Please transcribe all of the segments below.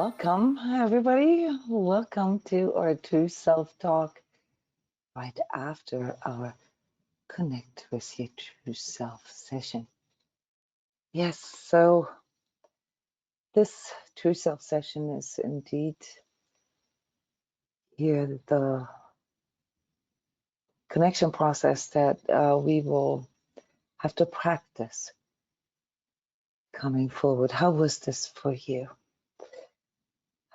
Welcome, everybody. Welcome to our True Self Talk right after our Connect with Your True Self session. Yes, so this True Self session is indeed here the connection process that we will have to practice coming forward. How was this for you?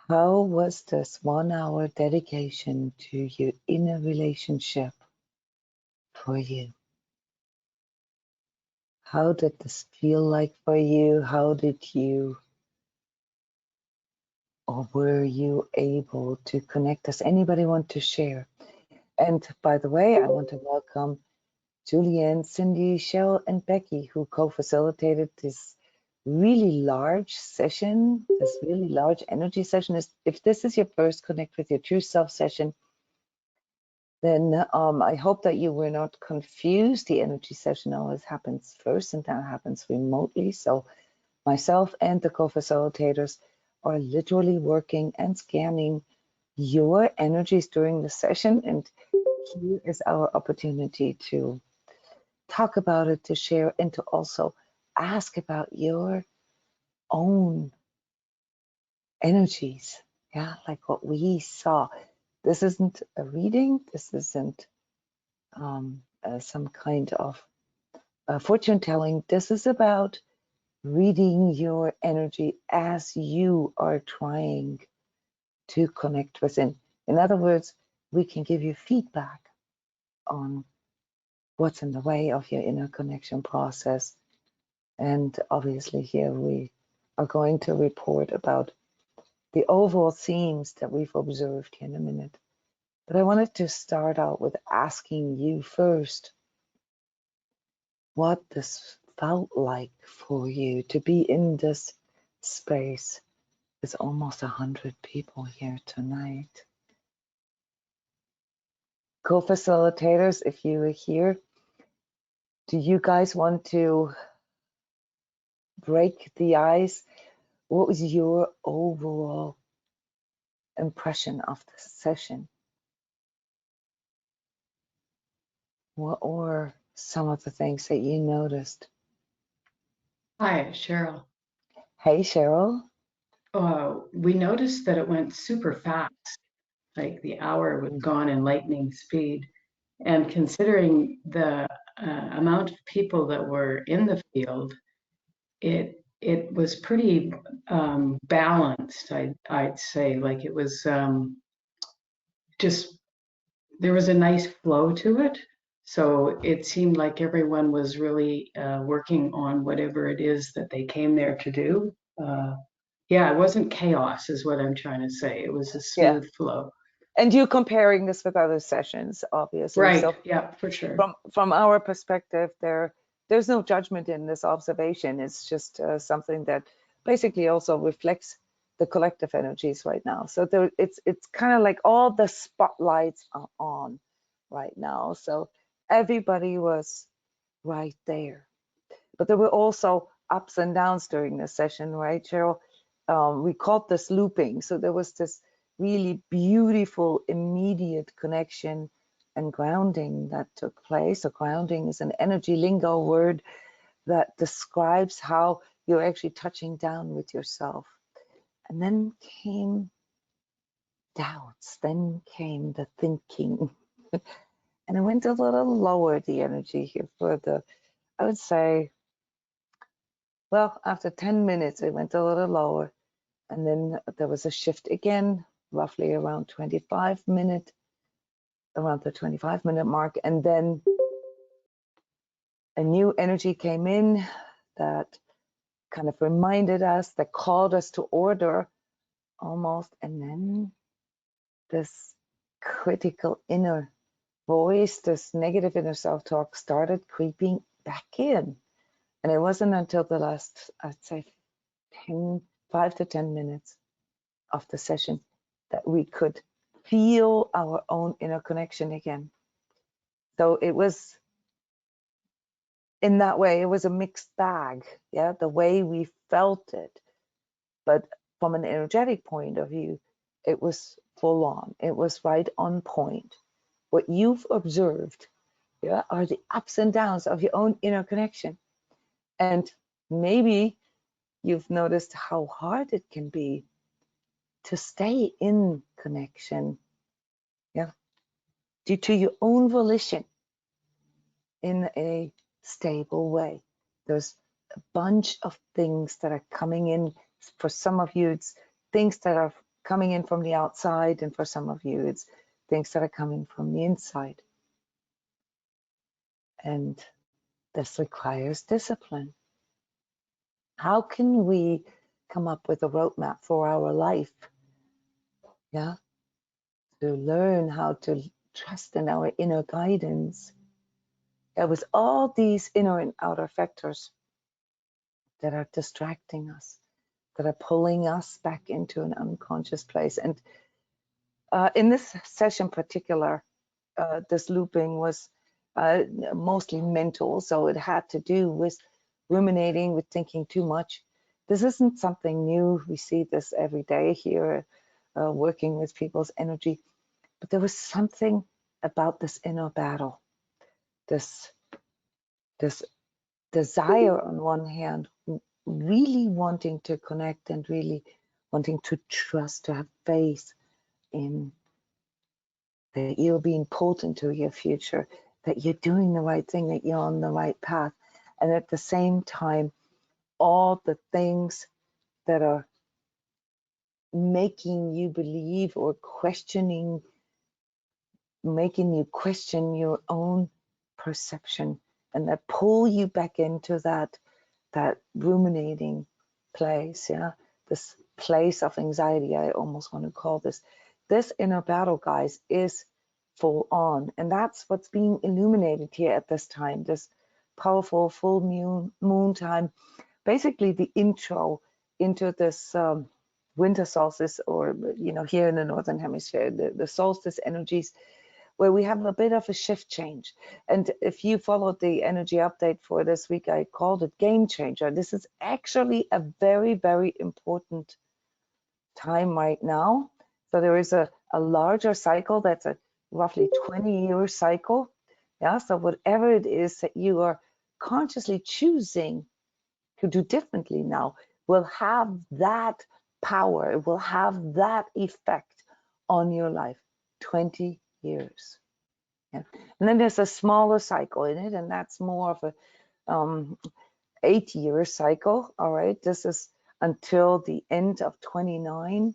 How was this 1 hour dedication to your inner relationship for you? How did this feel like for you? How did you, or were you able to connect? Does anybody want to share? And by the way, I want to welcome Julianne, Cindy, Cheryl, and Becky, who co-facilitated this really large session, this really large energy session. If this is your first Connect with Your True Self session, then I hope that you were not confused. The energy session always happens first, and that happens remotely. So myself and the co-facilitators are literally working and scanning your energies during the session. And here is our opportunity to talk about it, to share, and to also ask about your own energies. Yeah, like what we saw. This isn't a reading. This isn't some kind of fortune telling. This is about reading your energy as you are trying to connect within. In other words, we can give you feedback on what's in the way of your inner connection process. And obviously here we are going to report about the overall themes that we've observed here in a minute. But I wanted to start out with asking you first what this felt like for you to be in this space with almost 100 people here tonight. Co-facilitators, if you are here, do you guys want to break the ice? What was your overall impression of the session? What were some of the things that you noticed? Hi, Cheryl. Hey, Cheryl. We noticed that it went super fast, like the hour was gone in lightning speed. And considering the amount of people that were in the field, it was pretty balanced. I'd say, like it was just there was a nice flow to it. So it seemed like everyone was really working on whatever it is that they came there to do. Yeah, it wasn't chaos, is what I'm trying to say. It was a smooth flow. And you're comparing this with other sessions, obviously. Right. So yeah, for sure. From our perspective, there's no judgment in this observation. It's just something that basically also reflects the collective energies right now. So it's kind of like all the spotlights are on right now. So everybody was right there. But there were also ups and downs during the session, right, Cheryl? We called this looping. So there was this really beautiful, immediate connection and grounding that took place. So grounding is an energy lingo word that describes how you're actually touching down with yourself. And then came doubts, then came the thinking. And it went a little lower, the energy here for the, I would say, well, after 10 minutes, it went a little lower. And then there was a shift again, roughly around 25 minutes, around the 25-minute mark. And then a new energy came in that kind of reminded us, that called us to order almost. And then this critical inner voice, this negative inner self-talk started creeping back in. And it wasn't until the last, I'd say, 5 to 10 minutes of the session that we could feel our own inner connection again. So it was, in that way, it was a mixed bag, yeah, the way we felt it. But from an energetic point of view, it was full on. It was right on point. What you've observed, yeah, are the ups and downs of your own inner connection. And maybe you've noticed how hard it can be to stay in connection, yeah, due to your own volition in a stable way. There's a bunch of things that are coming in. For some of you, it's things that are coming in from the outside, and for some of you, it's things that are coming from the inside. And this requires discipline. How can we come up with a roadmap for our life? Yeah, to learn how to trust in our inner guidance. There was all these inner and outer factors that are distracting us, that are pulling us back into an unconscious place. And in this session in particular, this looping was mostly mental, so it had to do with ruminating, with thinking too much. This isn't something new. We see this every day here, working with people's energy. But there was something about this inner battle, this desire on one hand, really wanting to connect and really wanting to trust, to have faith in that you're being pulled into your future, that you're doing the right thing, that you're on the right path. And at the same time, all the things that are making you believe or questioning, making you question your own perception, and that pull you back into that ruminating place, yeah, this place of anxiety, I almost want to call this. This inner battle, guys, is full on, and that's what's being illuminated here at this time, this powerful full moon time, basically the intro into this winter solstice, or here in the northern hemisphere, the solstice energies, where we have a bit of a shift change. And if you followed the energy update for this week, I called it game changer. This is actually a very, very important time right now. So there is a larger cycle that's a roughly 20-year cycle. Yeah, so whatever it is that you are consciously choosing to do differently now will have that power, it will have that effect on your life. 20 years. Yeah. And then there's a smaller cycle in it, and that's more of a 8-year cycle. All right, this is until the end of 29.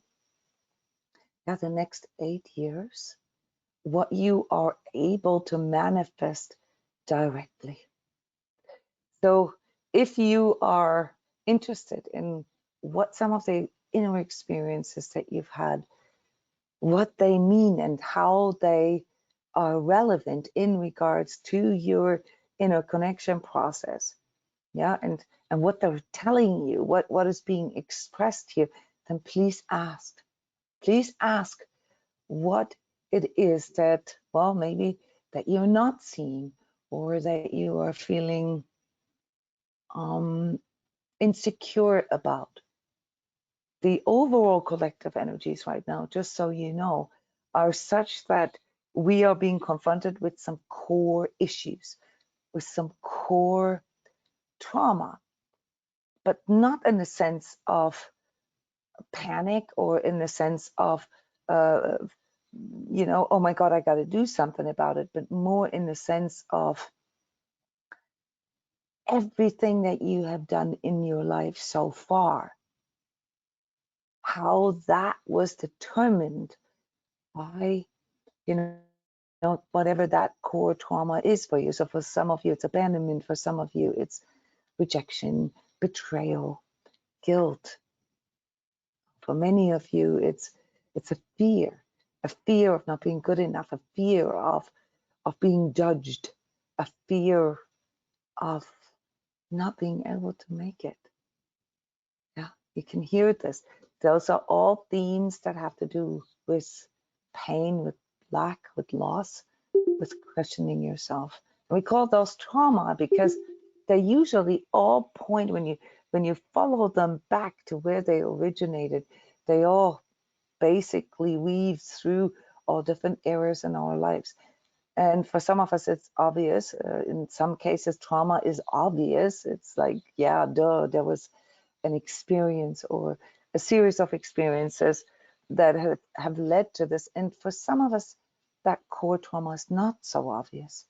Yeah, the next 8 years, what you are able to manifest directly. So if you are interested in what some of the inner experiences that you've had, what they mean and how they are relevant in regards to your inner connection process, yeah, and what they're telling you, what is being expressed here, then please ask what it is that, well, maybe that you're not seeing, or that you are feeling insecure about. The overall collective energies right now, just so you know, are such that we are being confronted with some core issues, with some core trauma, but not in the sense of panic, or in the sense of, oh my God, I got to do something about it, but more in the sense of everything that you have done in your life so far, how that was determined by, whatever that core trauma is for you. So for some of you, it's abandonment. For some of you, it's rejection, betrayal, guilt. For many of you, it's a fear of not being good enough, a fear of being judged, a fear of not being able to make it. Yeah, you can hear this. Those are all themes that have to do with pain, with lack, with loss, with questioning yourself. And we call those trauma because they usually all point, when when you follow them back to where they originated, they all basically weave through all different areas in our lives. And for some of us, it's obvious. In some cases, trauma is obvious. It's like, yeah, duh, there was an experience or a series of experiences that have led to this. And for some of us, that core trauma is not so obvious.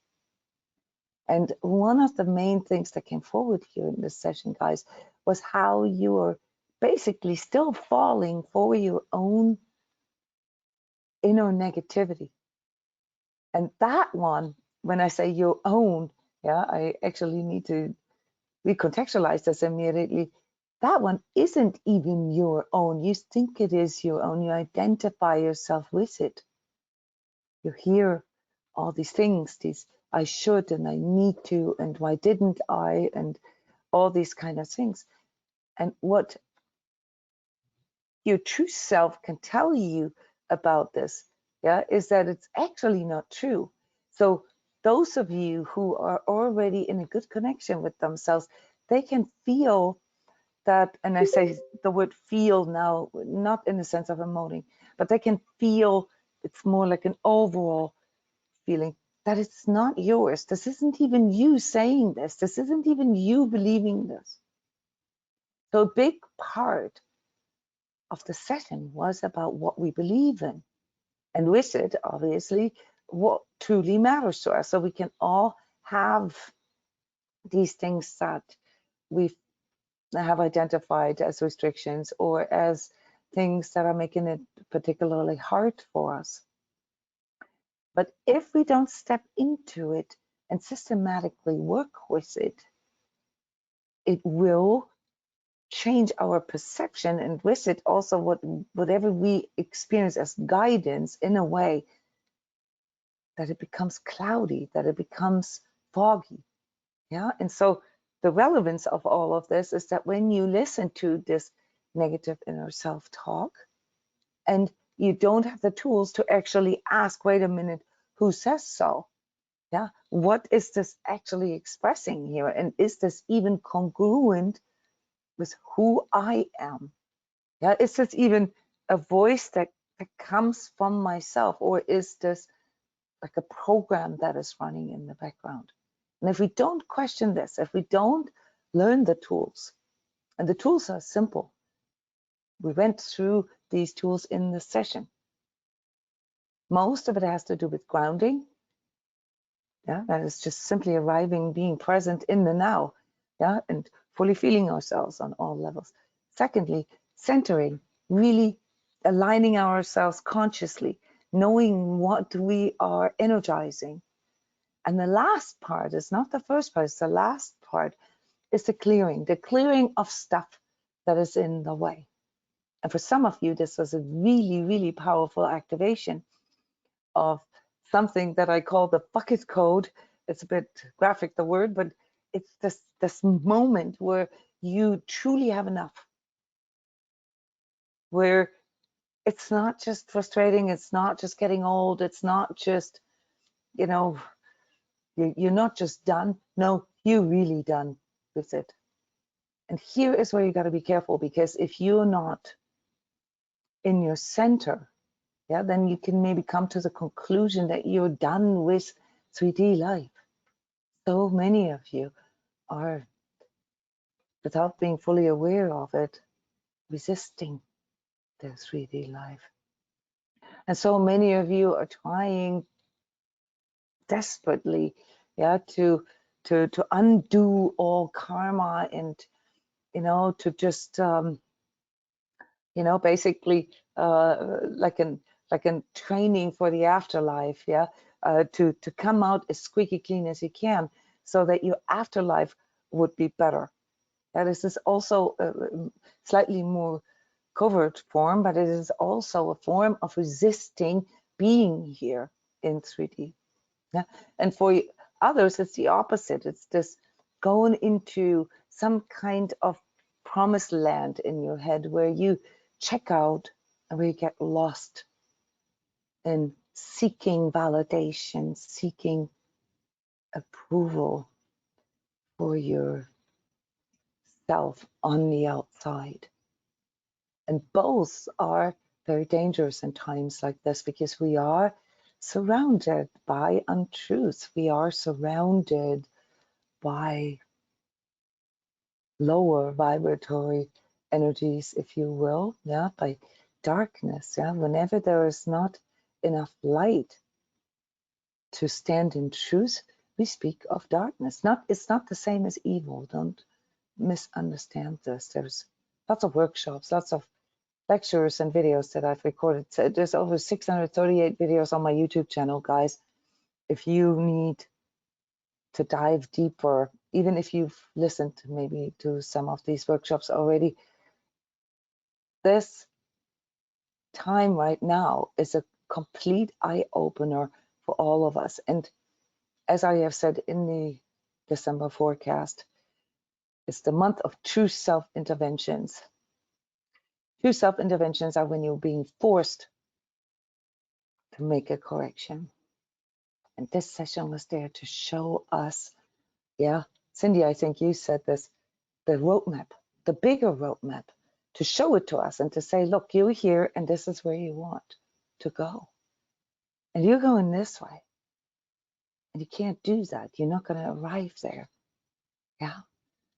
And one of the main things that came forward here in this session, guys, was how you are basically still falling for your own inner negativity. And that one, when I say your own, yeah, I actually need to recontextualize this immediately. That one isn't even your own. You think it is your own. You identify yourself with it. You hear all these things, these I should and I need to, and why didn't I, and all these kind of things. And what your true self can tell you about this, yeah, is that it's actually not true. So those of you who are already in a good connection with themselves, they can feel that, and I say the word feel now, not in the sense of emoting, but they can feel, it's more like an overall feeling that it's not yours. This isn't even you saying this. This isn't even you believing this. So a big part of the session was about what we believe in. And with it, obviously, what truly matters to us. So we can all have these things that we have identified as restrictions or as things that are making it particularly hard for us. But if we don't step into it and systematically work with it, it will change our perception, and with it also whatever we experience as guidance, in a way that it becomes cloudy, that it becomes foggy. Yeah. And so the relevance of all of this is that when you listen to this negative inner self-talk and you don't have the tools to actually ask, wait a minute, who says so? Yeah, what is this actually expressing here? And is this even congruent with who I am? Yeah, is this even a voice that comes from myself, or is this like a program that is running in the background? And if we don't question this, if we don't learn the tools, and the tools are simple, we went through these tools in the session. Most of it has to do with grounding. Yeah, that is just simply arriving, being present in the now, yeah, and fully feeling ourselves on all levels. Secondly, centering, really aligning ourselves consciously, knowing what we are energizing. And the last part is not the first part, it's the last part, is the clearing of stuff that is in the way. And for some of you, this was a really, really powerful activation of something that I call the bucket code. It's a bit graphic, the word, but it's this moment where you truly have enough, where it's not just frustrating, it's not just getting old, it's not just, you know, you're not just done. No, you're really done with it. And here is where you got to be careful, because if you're not in your center, yeah, then you can maybe come to the conclusion that you're done with 3D life. So many of you are, without being fully aware of it, resisting the 3D life. And so many of you are trying desperately, yeah, to undo all karma, and to just basically like an training for the afterlife, yeah, to come out as squeaky clean as you can, so that your afterlife would be better. This is also a slightly more covert form, but it is also a form of resisting being here in 3D. Yeah? And for others, it's the opposite. It's this going into some kind of promised land in your head where you check out and where you get lost in seeking validation, seeking approval for your self on the outside. And both are very dangerous in times like this because we are surrounded by untruth. We are surrounded by lower vibratory energies, if you will, yeah, by darkness. Yeah, whenever there is not enough light to stand in truth, we speak of darkness. It's not the same as evil. Don't misunderstand this. There's lots of workshops, lots of lectures and videos that I've recorded. So there's over 638 videos on my YouTube channel, guys. If you need to dive deeper, even if you've listened maybe to some of these workshops already, this time right now is a complete eye-opener for all of us. And as I have said in the December forecast, it's the month of true self-interventions. True self-interventions are when you're being forced to make a correction. And this session was there to show us, yeah, Cindy, I think you said this, the roadmap, the bigger roadmap, to show it to us and to say, look, you're here and this is where you want to go. And you're going this way. And you can't do that. You're not going to arrive there. Yeah.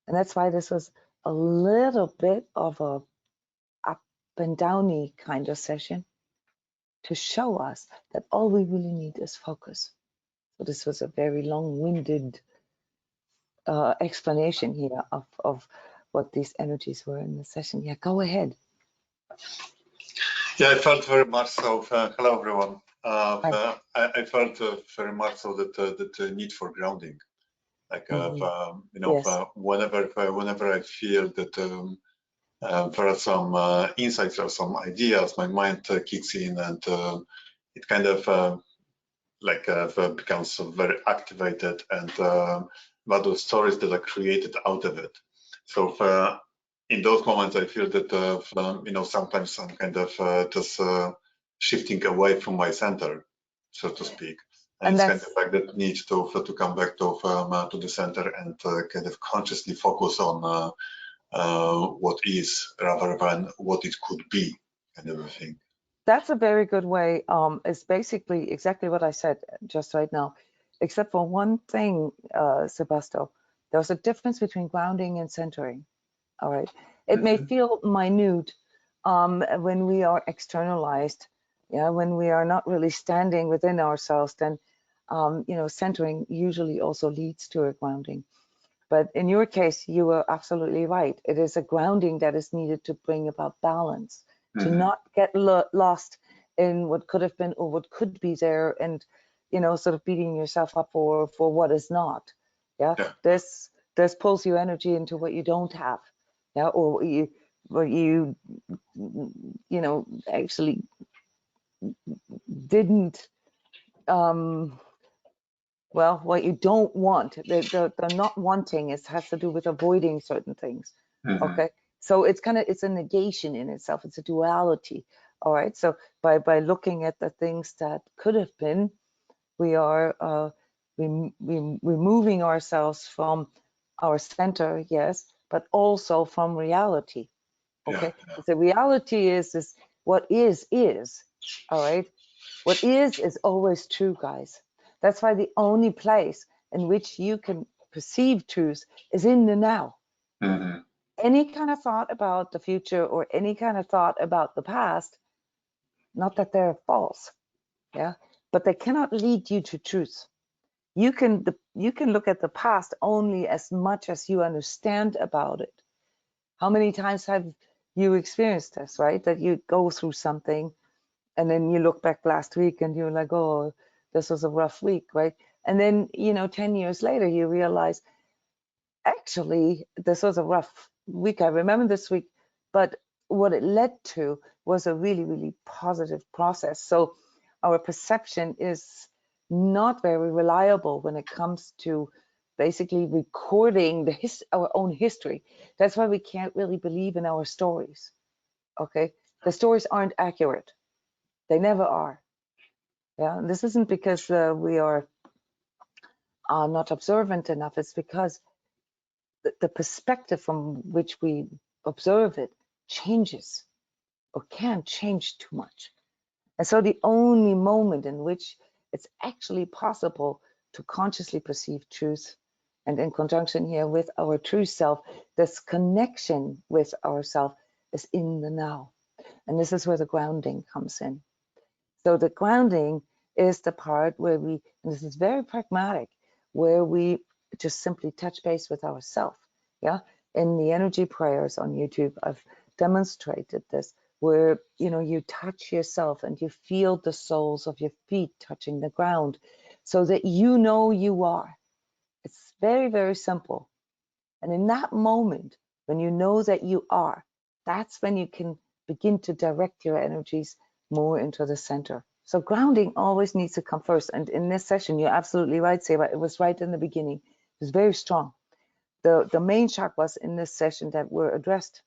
And that's why this was a little bit of a up and downy kind of session to show us that all we really need is focus. So this was a very long-winded explanation here of what these energies were in the session. Yeah, go ahead. Yeah, I felt very much so. Hello, everyone. I felt very much so that the need for grounding. Like, you know, Yes. whenever I feel that there are some insights or some ideas, my mind kicks in and it kind of becomes very activated, and about those stories that are created out of it. So in those moments, I feel that you know, sometimes I'm kind of just shifting away from my center, so to speak. And it's kind of like that need to come back to the center and kind of consciously focus on what is rather than what it could be, kind of a thing. That's a very good way. It's basically exactly what I said just right now, except for one thing, Sebastian. There's a difference between grounding and centering. All right. It may feel minute when we are externalized, yeah, when we are not really standing within ourselves, then you know, centering usually also leads to a grounding. But in your case, you were absolutely right. It is a grounding that is needed to bring about balance, to not get lost in what could have been or what could be there, and you know, sort of beating yourself up for what is not. Yeah, this pulls your energy into what you don't have. Yeah, or what you know, actually didn't well, what you don't want, the not wanting has to do with avoiding certain things. Okay, so it's a negation in itself. It's a duality. All right, so by looking at the things that could have been, we are removing ourselves from our center, yes, but also from reality. Okay, the reality is what is. All right, what is always true, guys. That's why the only place in which you can perceive truth is in the now. Any kind of thought about the future or any kind of thought about the past, not that they're false, yeah, but they cannot lead you to truth. You can look at the past only as much as you understand about it. How many times have you experienced this, right? That you go through something and then you look back last week and you're like, oh, this was a rough week, right? And then, you know, 10 years later, you realize, actually, this was a rough week. I remember this week, but what it led to was a really, really positive process. So our perception is not very reliable when it comes to basically recording our own history. That's why we can't really believe in our stories. Okay, the stories aren't accurate. They never are. Yeah, this isn't because we are not observant enough. It's because the perspective from which we observe it changes or can change too much. And so the only moment in which it's actually possible to consciously perceive truth, and in conjunction here with our true self, this connection with ourself is in the now. And this is where the grounding comes in. So the grounding is the part where we, and this is very pragmatic, where we just simply touch base with ourselves. Yeah, in the energy prayers on YouTube, I've demonstrated this, where you touch yourself and you feel the soles of your feet touching the ground, so that you are. It's very, very simple. And in that moment, when you know that you are, that's when you can begin to direct your energies more into the center. So grounding always needs to come first. And in this session, you're absolutely right, Seba. It was right in the beginning. It was very strong. The main chakras in this session that were addressed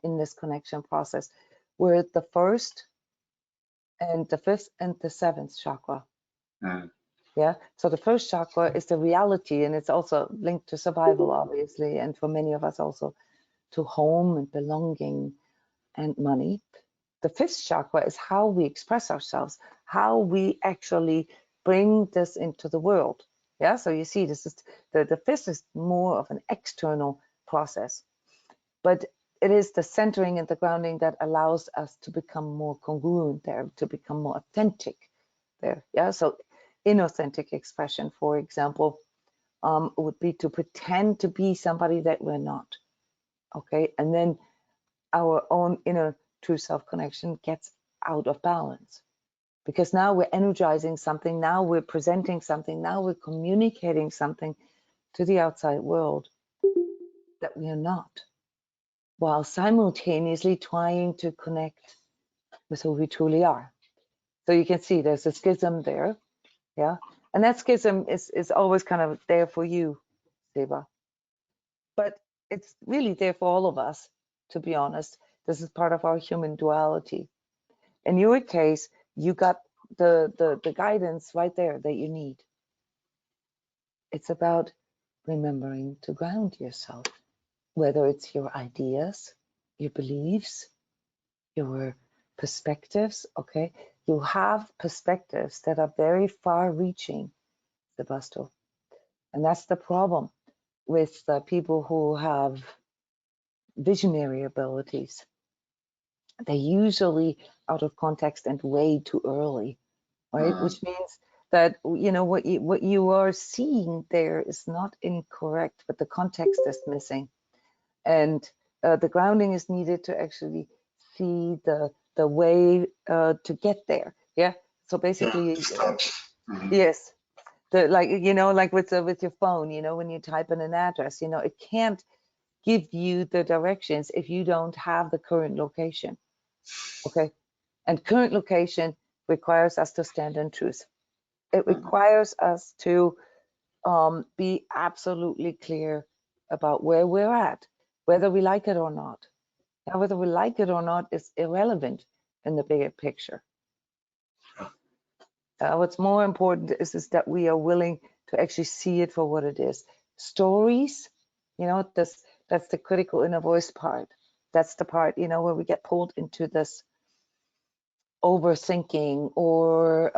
in this connection process were the first and the fifth and the seventh chakra. Yeah, so the first chakra is the reality, and it's also linked to survival, obviously, and for many of us also to home and belonging and money. The fifth chakra is how we express ourselves, how we actually bring this into the world. Yeah, so you see, this is the fifth is more of an external process, but it is the centering and the grounding that allows us to become more congruent there, to become more authentic there. Yeah, so inauthentic expression, for example, would be to pretend to be somebody that we're not. Okay, and then our own inner true self connection gets out of balance, because now we're energizing something, now we're presenting something, now we're communicating something to the outside world that we are not, while simultaneously trying to connect with who we truly are. So you can see there's a schism there. Yeah, and that schism is always kind of there for you, Seba, but it's really there for all of us, to be honest. This is part of our human duality. In your case, you got the guidance right there that you need. It's about remembering to ground yourself, whether it's your ideas, your beliefs, your perspectives. Okay, you have perspectives that are very far reaching, Sebastian. And that's the problem with the people who have visionary abilities. They're usually out of context and way too early, right? Which means that what you are seeing there is not incorrect, but the context is missing, and the grounding is needed to actually see the way to get there. Yeah. So basically, yes. Like with your phone, when you type in an address, it can't give you the directions if you don't have the current location. Okay, and current location requires us to stand in truth. It requires us to be absolutely clear about where we're at, whether we like it or not. Now, whether we like it or not is irrelevant in the bigger picture. What's more important is that we are willing to actually see it for what it is. Stories, that's the critical inner voice part. That's the part, where we get pulled into this overthinking or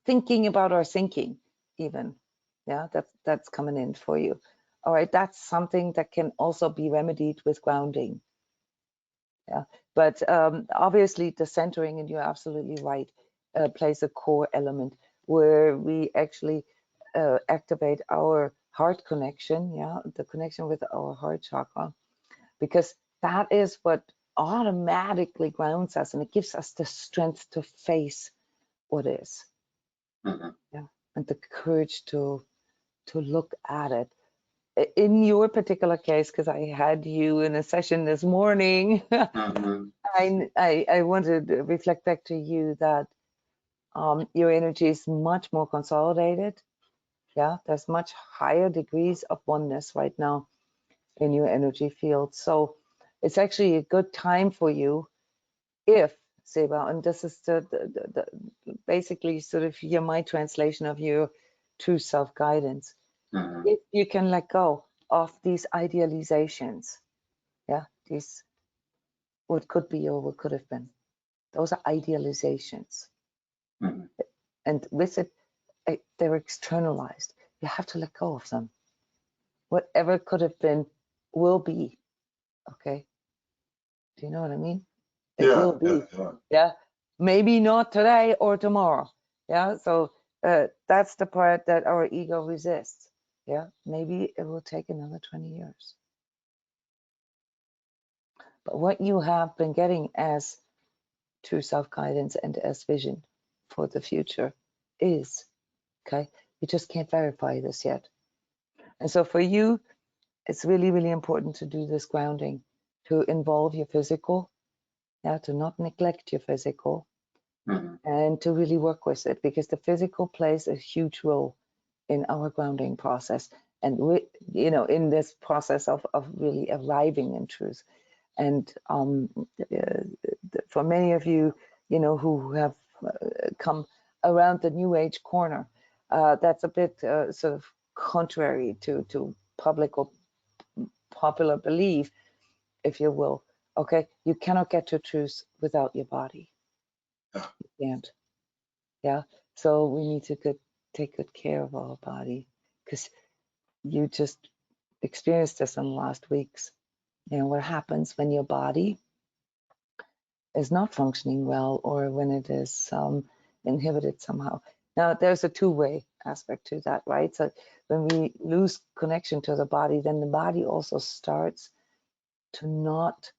thinking about our thinking even. Yeah, that's coming in for you. All right, that's something that can also be remedied with grounding. Yeah, but obviously the centering, and you're absolutely right, plays a core element where we actually activate our heart connection. Yeah, the connection with our heart chakra, because that is what automatically grounds us, and it gives us the strength to face what is. Yeah, and the courage to look at it. In your particular case, because I had you in a session this morning, I wanted to reflect back to you that your energy is much more consolidated. Yeah, there's much higher degrees of oneness right now in your energy field. So it's actually a good time for you if, Seba, and this is the basically sort of my translation of your true self-guidance, Mhm. if you can let go of these idealizations, yeah, these what could be or what could have been, those are idealizations. Mhm. And with it, they're externalized. You have to let go of them. Whatever could have been will be. Okay. Do you know what I mean? It Yeah, will be. yeah. Yeah. Maybe not today or tomorrow. Yeah. So that's the part that our ego resists. Yeah. Maybe it will take another 20 years. But what you have been getting as true self-guidance and as vision for the future is, okay, you just can't verify this yet. And so for you, it's really, really important to do this grounding, to involve your physical, yeah, to not neglect your physical, Mhm. and to really work with it, because the physical plays a huge role in our grounding process. And we, you know, in this process of really arriving in truth. And for many of you, you know, who have come around the New Age corner, that's a bit sort of contrary to public or popular belief, if you will. Okay, you cannot get to truth without your body. Yeah. You can't. Yeah. So we need to take good care of our body, because you just experienced this in the last weeks. You know what happens when your body is not functioning well, or when it is inhibited somehow. Now, there's a two-way aspect to that, right? So when we lose connection to the body, then the body also starts to not,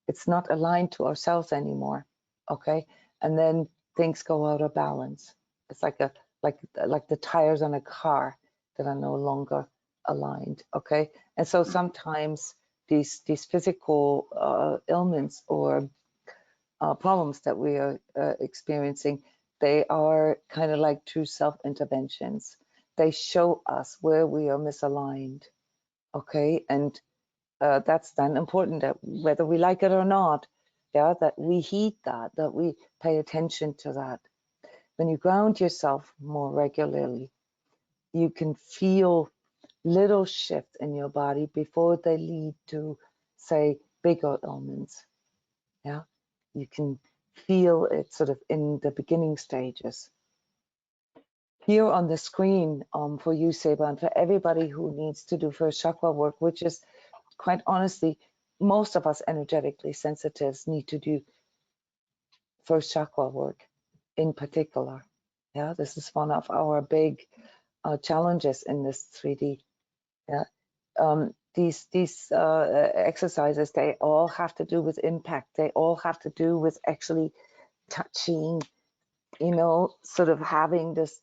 it's not aligned to ourselves anymore, okay? And then things go out of balance. It's like the tires on a car that are no longer aligned, okay? And so sometimes these physical ailments or problems that we are experiencing, they are kind of like true self-interventions. They show us where we are misaligned, okay? And that's then important, that whether we like it or not, yeah, that we heed that we pay attention to that. When you ground yourself more regularly, you can feel little shifts in your body before they lead to, say, bigger ailments. Yeah, you can feel it sort of in the beginning stages. Here on the screen, for you, Seba, and for everybody who needs to do first chakra work, which is quite honestly, most of us energetically sensitives need to do first chakra work in particular. Yeah, this is one of our big challenges in this 3D. Yeah, these exercises, they all have to do with impact. They all have to do with actually touching, you know, sort of having this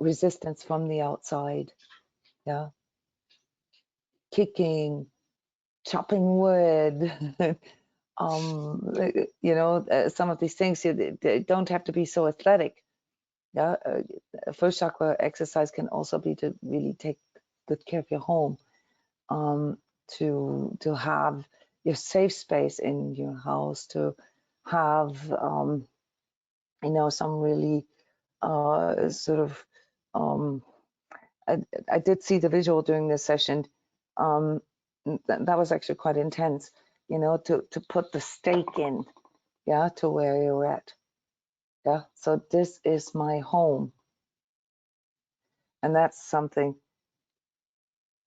resistance from the outside. Yeah, kicking, chopping wood. You know, some of these things, they don't have to be so athletic. Yeah, first chakra exercise can also be to really take good care of your home, to have your safe space in your house, to have you know, some really sort of I did see the visual during this session. That was actually quite intense, you know, to put the stake in, yeah, to where you're at. Yeah, so this is my home. And that's something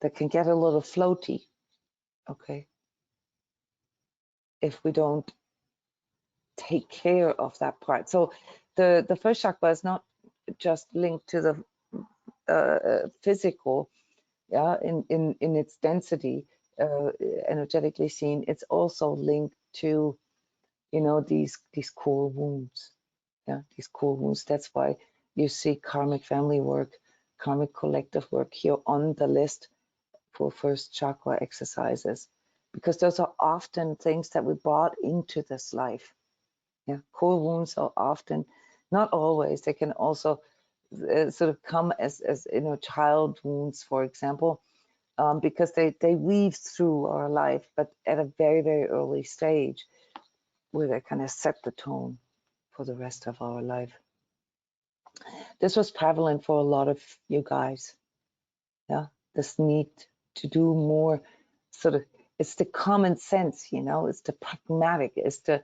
that can get a little floaty, okay, if we don't take care of that part. So the first chakra is not just linked to the physical, yeah, in its density, energetically seen. It's also linked to, you know, these core wounds. Yeah, these core wounds. That's why you see karmic family work, karmic collective work here on the list for first chakra exercises, because those are often things that we brought into this life. Yeah, core wounds are often, not always, they can also sort of come as you know, child wounds, for example, because they weave through our life, but at a very, very early stage, where they kind of set the tone for the rest of our life. this was prevalent for a lot of you guys. Yeah, this need to do more sort of, it's the common sense, you know, it's the pragmatic, it's the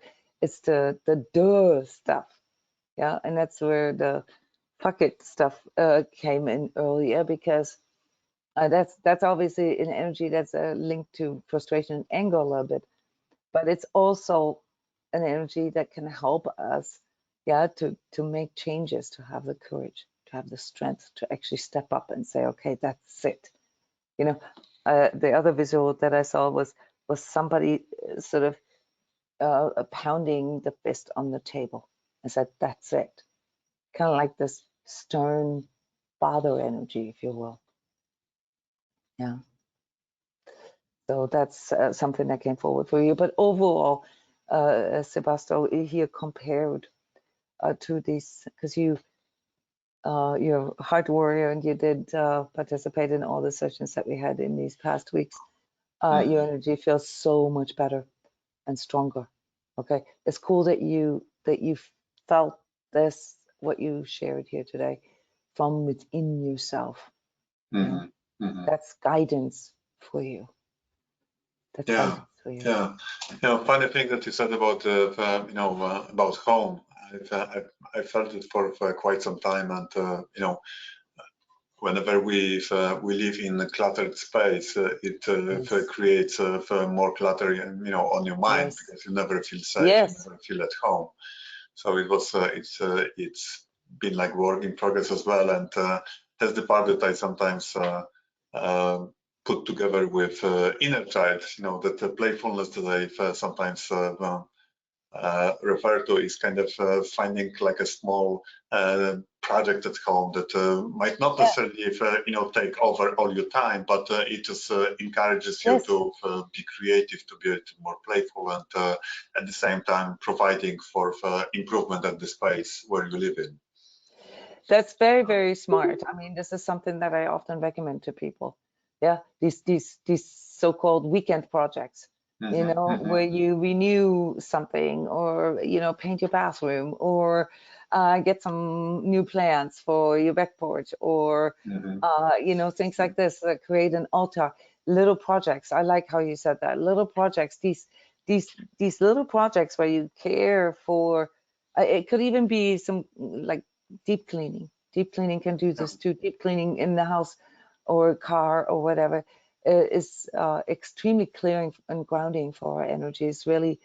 duh stuff. Yeah, and that's where the fuck it stuff came in earlier, because that's obviously an energy that's linked to frustration and anger a little bit, but it's also an energy that can help us, yeah, to make changes, to have the courage, to have the strength to actually step up and say, okay, that's it. You know, the other visual that I saw was somebody sort of pounding the fist on the table and said, that's it. Kind of like this stern father energy, if you will. Yeah. So that's something that came forward for you. But overall, Sebastian, here compared to these, because you're a heart warrior and you did participate in all the sessions that we had in these past weeks, your energy feels so much better and stronger. Okay, it's cool that you felt this, what you shared here today, from within yourself. That's guidance for you. That's guidance for you. Yeah. You know, funny thing that you said about about home. I felt it for quite some time, and you know, whenever we live in a cluttered space, it creates more clutter, you know, on your mind, because you never feel safe, you never feel at home. So it was it's been like work in progress as well, and that's the part that I sometimes put together with inner child. You know, that the playfulness that I sometimes refer to is kind of finding like a small project at home that might not necessarily you know, take over all your time, but it just encourages you to be creative, to be more playful, and at the same time providing for improvement at the space where you live in. That's very, very smart. I mean, this is something that I often recommend to people. Yeah, these so-called weekend projects, you know, where you renew something, or, you know, paint your bathroom, or get some new plants for your back porch, or you know, things like this, create an altar. Little projects. I like how you said that. Little projects. These little projects where you care for. It could even be some like deep cleaning. Deep cleaning can do this too. Deep cleaning in the house or car or whatever is extremely clearing and grounding for our energy. It's really,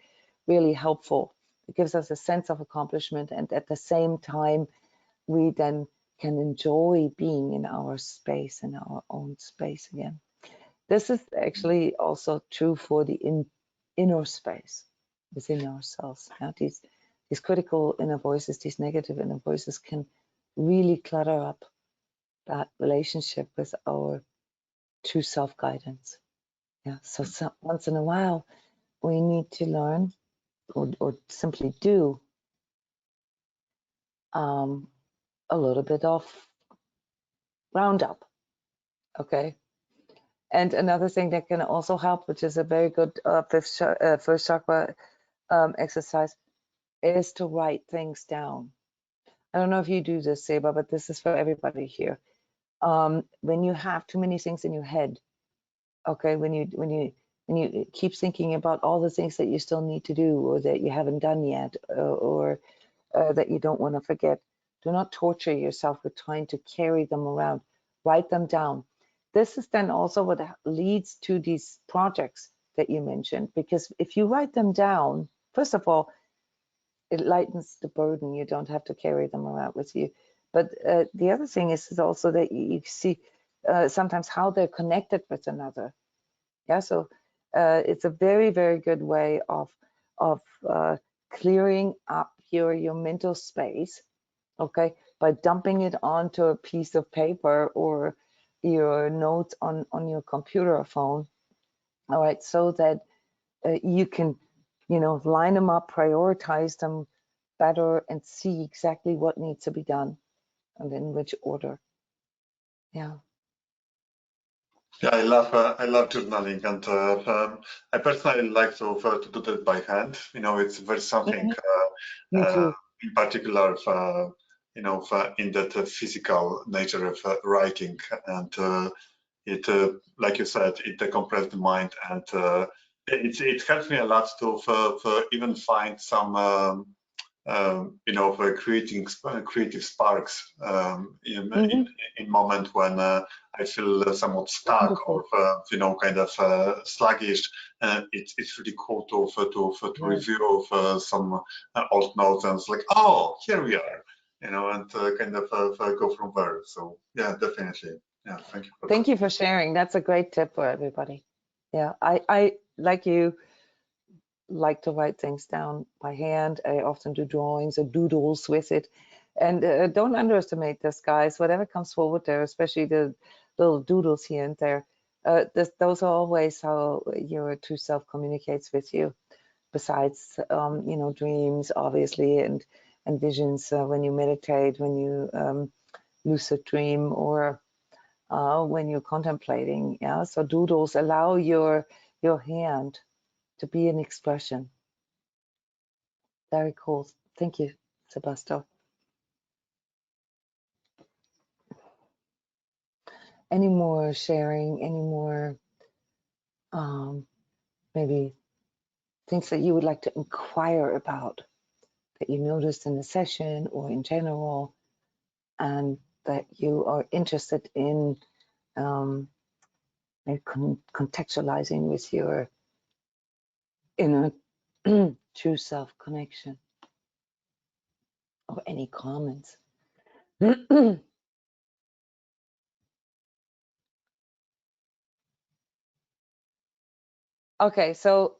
really helpful. It gives us a sense of accomplishment, and at the same time, we then can enjoy being in our space, in our own space again. This is actually also true for the inner space within ourselves. Yeah? These critical inner voices, these negative inner voices, can really clutter up that relationship with our true self-guidance. Yeah. So once in a while, we need to learn, or simply do a little bit of roundup. Okay. And another thing that can also help, which is a very good first chakra exercise, is to write things down. I don't know if you do this, Seba, but this is for everybody here. When you have too many things in your head, okay, when you keep thinking about all the things that you still need to do, or that you haven't done yet, or that you don't want to forget, do not torture yourself with trying to carry them around. Write them down. This is then also what leads to these projects that you mentioned, because if you write them down, first of all, it lightens the burden. You don't have to carry them around with you. But the other thing is also that you see sometimes how they're connected with another. Yeah, so it's a very, very good way of clearing up your mental space, okay, by dumping it onto a piece of paper or your notes on your computer or phone. All right, so that you can, you know, line them up, prioritize them better, and see exactly what needs to be done and in which order. Yeah. Yeah, I love journaling, and I personally like to do that by hand. You know, it's very something Me too. in particular. in that physical nature of writing, and it, like you said, it decompresses the mind, and it helps me a lot to even find some for creative sparks in moment when I feel somewhat stuck or kind of sluggish. It's really cool to review some old notes, and it's like, oh, here we are, and kind of go from there. So yeah, definitely. Yeah, thank you. Thank you for sharing. That's a great tip for everybody. Yeah, I like you like to write things down by hand. I often do drawings or doodles with it. And don't underestimate this, guys. Whatever comes forward there, especially the little doodles here and there, those are always how your true self communicates with you. Besides, dreams, obviously, and visions when you meditate, when you lucid dream, or when you're contemplating. Yeah, so doodles allow your hand to be an expression. Very cool. Thank you, Sebastian. Any more sharing? Any more maybe things that you would like to inquire about that you noticed in the session or in general, and that you are interested in contextualizing with your inner true self connection, or any comments? Okay, so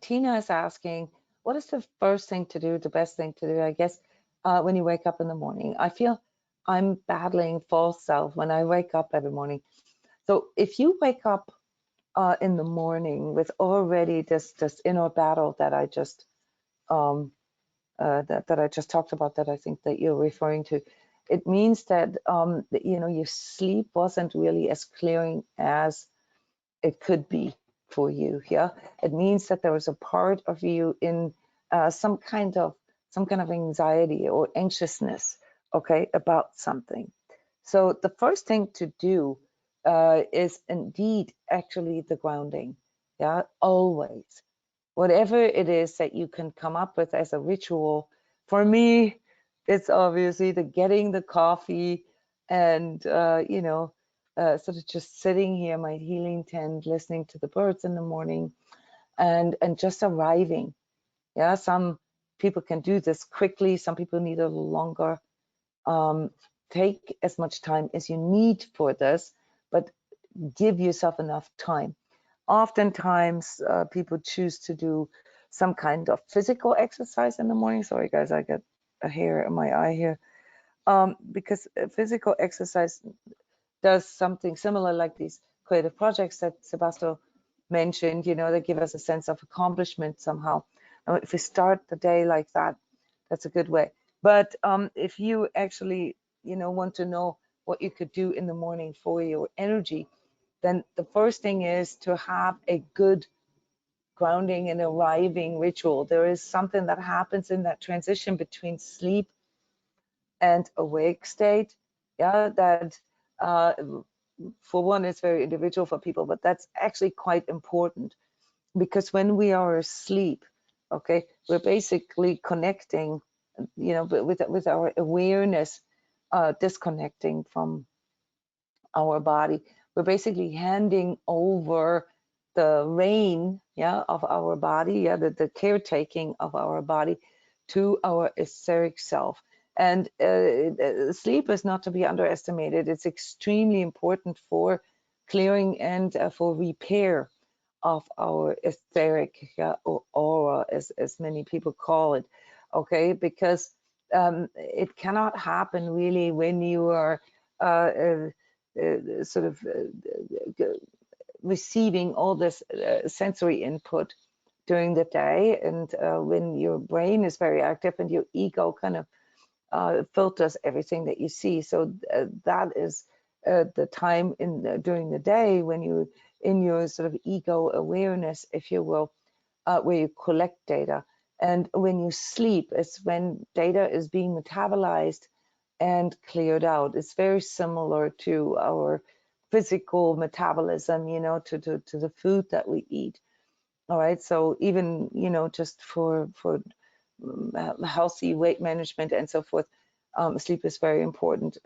Tina is asking, what is the first thing to do, the best thing to do, I guess, when you wake up in the morning? I feel I'm battling false self when I wake up every morning. So if you wake up in the morning with already this inner battle that I just that I just talked about, that I think that you're referring to, it means that your sleep wasn't really as clearing as it could be for you. Yeah, it means that there was a part of you in some kind of anxiety or anxiousness, okay, about something. So the first thing to do is indeed actually the grounding. Yeah, always, whatever it is that you can come up with as a ritual. For me, it's obviously the getting the coffee and sort of just sitting here, my healing tent, listening to the birds in the morning, and just arriving. Yeah, some people can do this quickly. Some people need a little longer. Take as much time as you need for this, but give yourself enough time. Oftentimes, people choose to do some kind of physical exercise in the morning. Sorry, guys, I got a hair in my eye here. Because physical exercise does something similar, like these creative projects that Sebastian mentioned, they give us a sense of accomplishment somehow. If we start the day like that, that's a good way. But if you actually, want to know what you could do in the morning for your energy, then the first thing is to have a good grounding and arriving ritual. There is something that happens in that transition between sleep and awake state. Yeah, that for one, it's very individual for people, but that's actually quite important, because when we are asleep, okay, we're basically connecting, with our awareness, disconnecting from our body. We're basically handing over the reign, of our body, the caretaking of our body to our etheric self. And sleep is not to be underestimated. It's extremely important for clearing and for repair of our etheric, or aura, as many people call it, okay? Because it cannot happen really when you are sort of receiving all this sensory input during the day, and when your brain is very active and your ego kind of filters everything that you see. So that is the time during the day when you in your sort of ego awareness, if you will, where you collect data. And when you sleep, it's when data is being metabolized and cleared out. It's very similar to our physical metabolism, you know, to the food that we eat. All right, so even, you know, just for healthy weight management and so forth, sleep is very important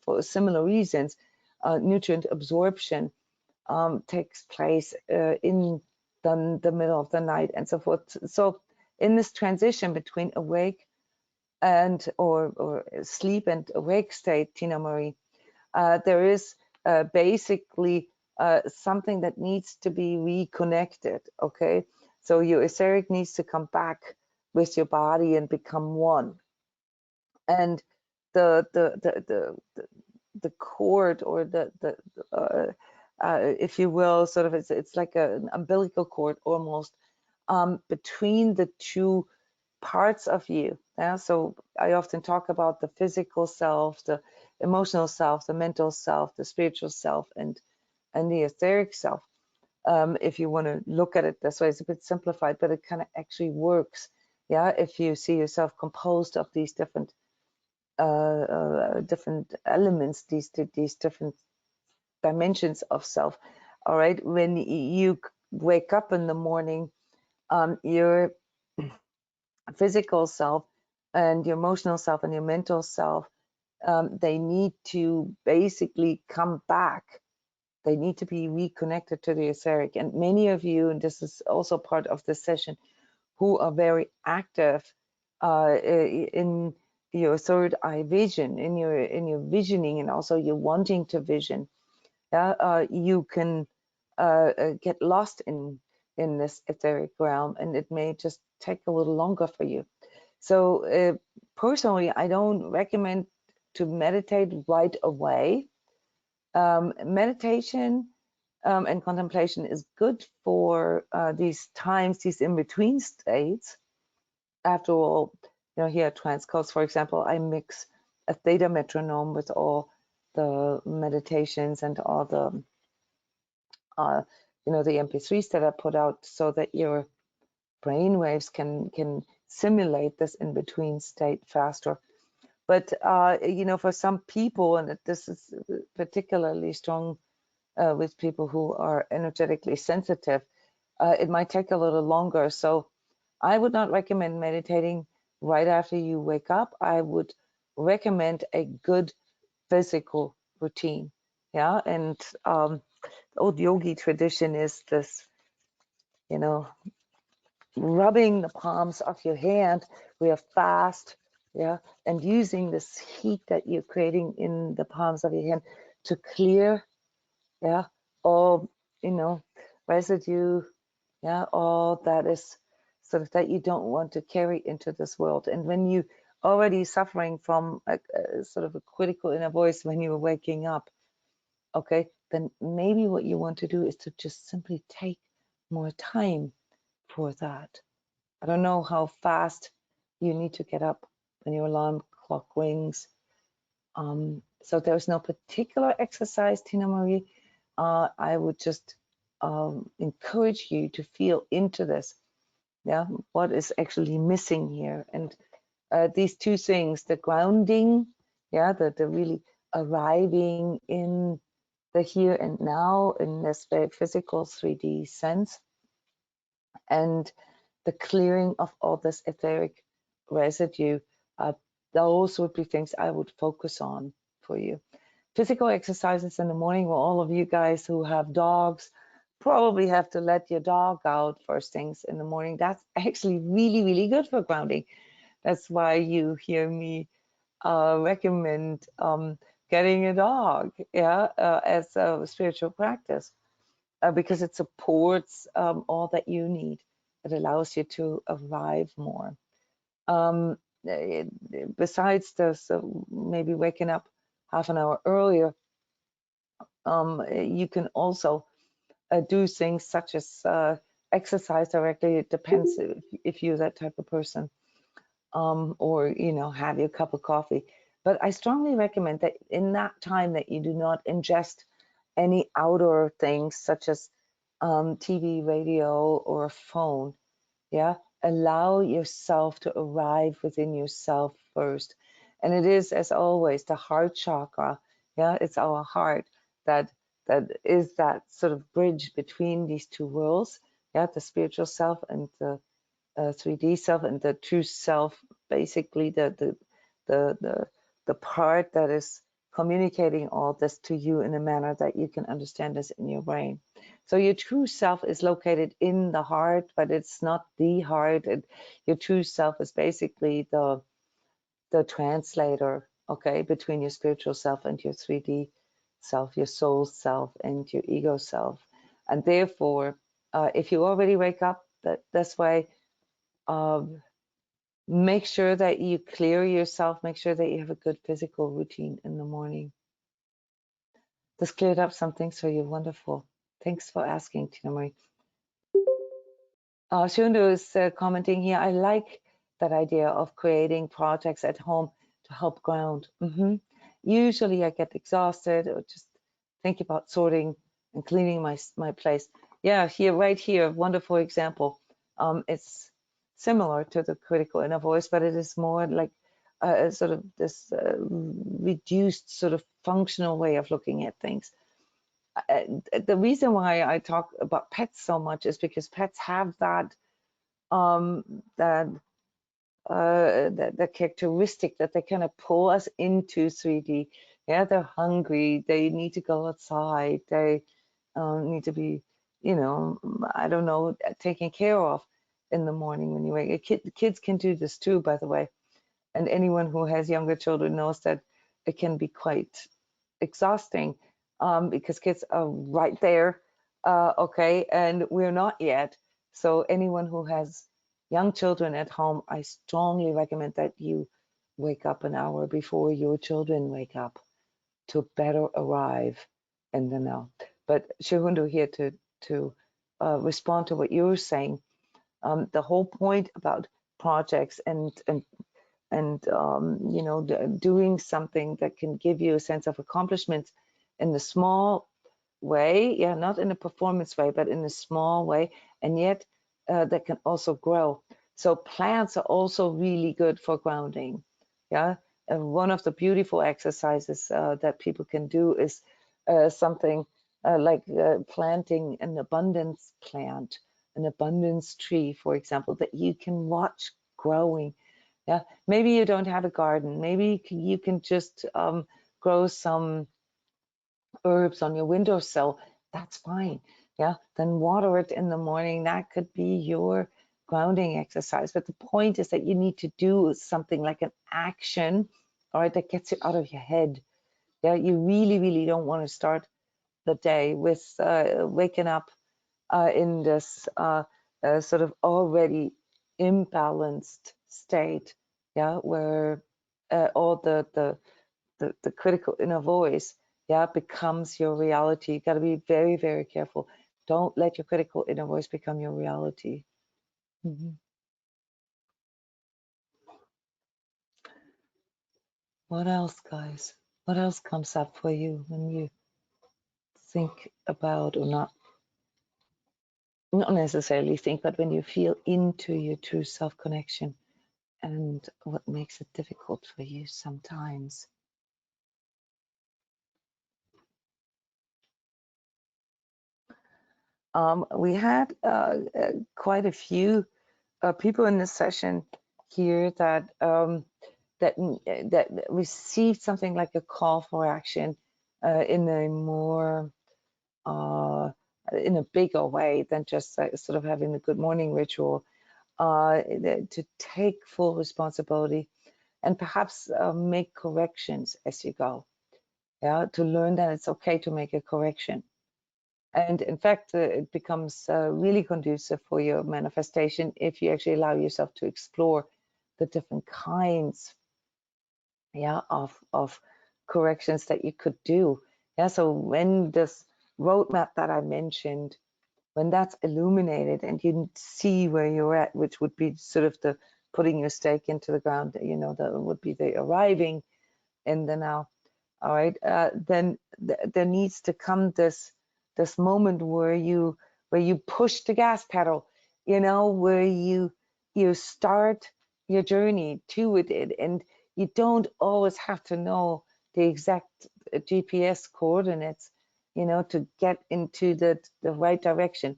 for similar reasons. Nutrient absorption takes place in the middle of the night and so forth. So in this transition between awake and or sleep and awake state, Tina Marie, there is basically something that needs to be reconnected. Okay, so your etheric needs to come back with your body and become one. And the cord, or if you will, sort of, it's like an umbilical cord almost, between the two parts of you. Yeah, so I often talk about the physical self, the emotional self, the mental self, the spiritual self, and the etheric self. If you want to look at it this way, it's a bit simplified, but it kind of actually works. Yeah, if you see yourself composed of these different different elements, these different dimensions of self. All right, when you wake up in the morning, your physical self and your emotional self and your mental self, they need to basically come back. They need to be reconnected to the etheric. And many of you, and this is also part of this session, who are very active in your third eye vision, in your visioning, and also your wanting to vision. You can get lost in this etheric realm, and it may just take a little longer for you. So personally, I don't recommend to meditate right away. Meditation and contemplation is good for these times, these in-between states. After all, you know, here at transCODES, for example, I mix a theta metronome with all the meditations and all the you know, the MP3s that I put out, so that your brain waves can simulate this in between state faster. But you know, for some people, and this is particularly strong with people who are energetically sensitive, it might take a little longer. So I would not recommend meditating right after you wake up. I would recommend a good physical routine. Yeah, and the old yogi tradition is this, you know, rubbing the palms of your hand real fast, yeah, and using this heat that you're creating in the palms of your hand to clear, yeah, all, you know, residue, yeah, all that is sort of that you don't want to carry into this world. And when you already suffering from a sort of a critical inner voice when you were waking up, okay, then maybe what you want to do is to just simply take more time for that. I don't know how fast you need to get up when your alarm clock rings. So there's no particular exercise, Tina Marie. I would just encourage you to feel into this. Yeah, what is actually missing here? And these two things, the grounding, yeah, the really arriving in the here and now in this very physical 3D sense, and the clearing of all this etheric residue. Those would be things I would focus on for you. Physical exercises in the morning. Well, all of you guys who have dogs probably have to let your dog out first things in the morning. That's actually really, really good for grounding. That's why you hear me recommend getting a dog, yeah, as a spiritual practice, because it supports all that you need. It allows you to arrive more. Besides this, maybe waking up half an hour earlier, you can also do things such as exercise directly. It depends if you're that type of person, or, you know, have your cup of coffee. But I strongly recommend that in that time that you do not ingest any outdoor things such as TV, radio, or a phone. Yeah, allow yourself to arrive within yourself first. And it is, as always, the heart chakra. Yeah, it's our heart that is that sort of bridge between these two worlds. Yeah, the spiritual self and the 3D self, and the true self, basically the part that is communicating all this to you in a manner that you can understand this in your brain. So your true self is located in the heart, but it's not the heart. Your true self is basically the translator, okay, between your spiritual self and your 3D self, your soul self and your ego self. And therefore, if you already wake up that's why, make sure that you clear yourself, make sure that you have a good physical routine in the morning. This cleared up some things for you. Wonderful. Thanks for asking, Tina Marie. Shundo is commenting here, I like that idea of creating projects at home to help ground. Usually I get exhausted or just think about sorting and cleaning my place. Yeah, right here, wonderful example. It's similar to the critical inner voice, but it is more like sort of this reduced sort of functional way of looking at things. The reason why I talk about pets so much is because pets have that characteristic that they kind of pull us into 3D. Yeah, they're hungry. They need to go outside. They need to be, I don't know, taken care of in the morning when you wake. Kids can do this too, by the way. And anyone who has younger children knows that it can be quite exhausting because kids are right there, okay, and we're not yet. So anyone who has young children at home, I strongly recommend that you wake up an hour before your children wake up to better arrive in the now. But Shihundu here to respond to what you're saying. The whole point about projects and doing something that can give you a sense of accomplishment in the small way, yeah, not in a performance way, but in a small way, and yet that can also grow. So plants are also really good for grounding. Yeah, and one of the beautiful exercises that people can do is something like planting an abundance plant, an abundance tree, for example, that you can watch growing. Yeah, maybe you don't have a garden. Maybe you can just grow some herbs on your windowsill. That's fine. Yeah, then water it in the morning. That could be your grounding exercise. But the point is that you need to do something like an action, all right, that gets you out of your head. Yeah, you really, really don't want to start the day with waking up in this sort of already imbalanced state, yeah, where all the critical inner voice, yeah, becomes your reality. You got to be very, very careful. Don't let your critical inner voice become your reality. What else, guys? What else comes up for you when you think about, or not necessarily think, but when you feel into your true self connection, and what makes it difficult for you sometimes? We had quite a few people in this session here that that received something like a call for action in a more in a bigger way than just sort of having the good morning ritual, to take full responsibility and perhaps make corrections as you go. Yeah, to learn that it's okay to make a correction. And in fact, it becomes really conducive for your manifestation if you actually allow yourself to explore the different kinds, yeah, of corrections that you could do. Yeah, so when this roadmap that I mentioned, when that's illuminated and you see where you're at, which would be sort of the putting your stake into the ground, that would be the arriving in the now. All right, then there needs to come this moment where you push the gas pedal, where you start your journey to it, and you don't always have to know the exact GPS coordinates, you know, to get into the right direction.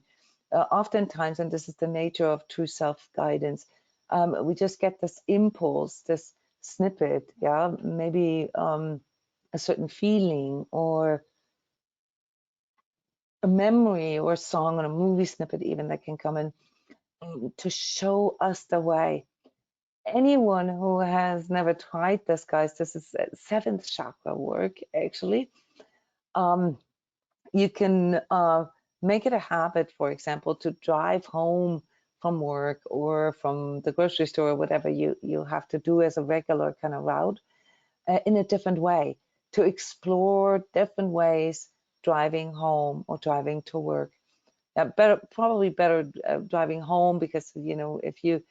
Oftentimes, and this is the nature of true self-guidance, we just get this impulse, this snippet, yeah, maybe a certain feeling or a memory or a song or a movie snippet even that can come in to show us the way. Anyone who has never tried this, guys, this is seventh chakra work, actually. You can make it a habit, for example, to drive home from work or from the grocery store or whatever you have to do as a regular kind of route in a different way, to explore different ways driving home or driving to work. Probably better driving home, because, you know, if you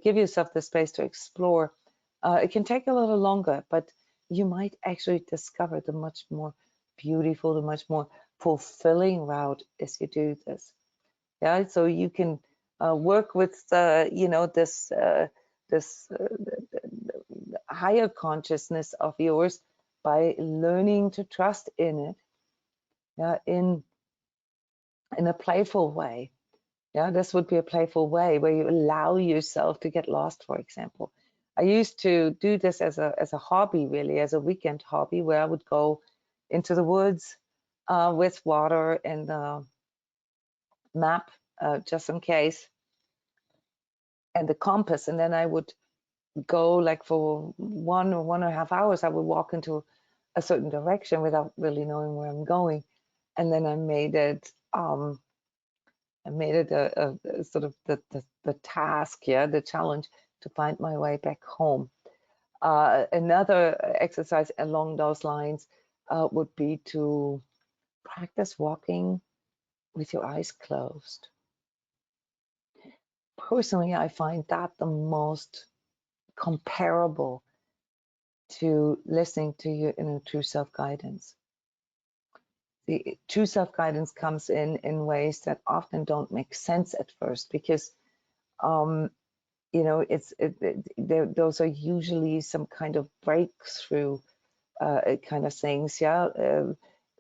give yourself the space to explore, it can take a little longer, but you might actually discover the much more beautiful, the much more fulfilling route as you do this. Yeah, so you can work with you know, this higher consciousness of yours by learning to trust in it, yeah, in a playful way. Yeah, this would be a playful way where you allow yourself to get lost, for example. I used to do this as a hobby, really, as a weekend hobby, where I would go into the woods with water and map, just in case, and the compass, and then I would go, like, for 1 or 1.5 hours. I would walk into a certain direction without really knowing where I'm going, and then I made it a sort of the task, yeah, the challenge to find my way back home. Another exercise along those lines would be to practice walking with your eyes closed. Personally, I find that the most comparable to listening to your inner true self-guidance. The true self-guidance comes in ways that often don't make sense at first, because you know, those are usually some kind of breakthrough kind of things, yeah,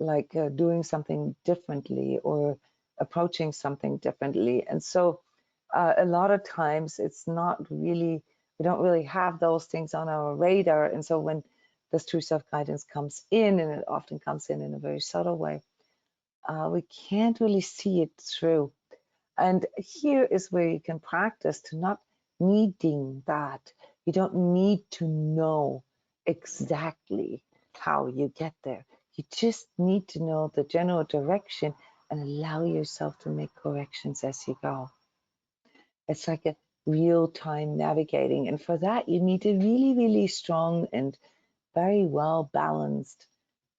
like doing something differently or approaching something differently. And so a lot of times it's not really, we don't really have those things on our radar. And so when this true self-guidance comes in, and it often comes in a very subtle way, we can't really see it through. And here is where you can practice to not needing that. You don't need to know exactly how you get there. You just need to know the general direction and allow yourself to make corrections as you go. It's like a real-time navigating. And for that, you need a really, really strong and very well balanced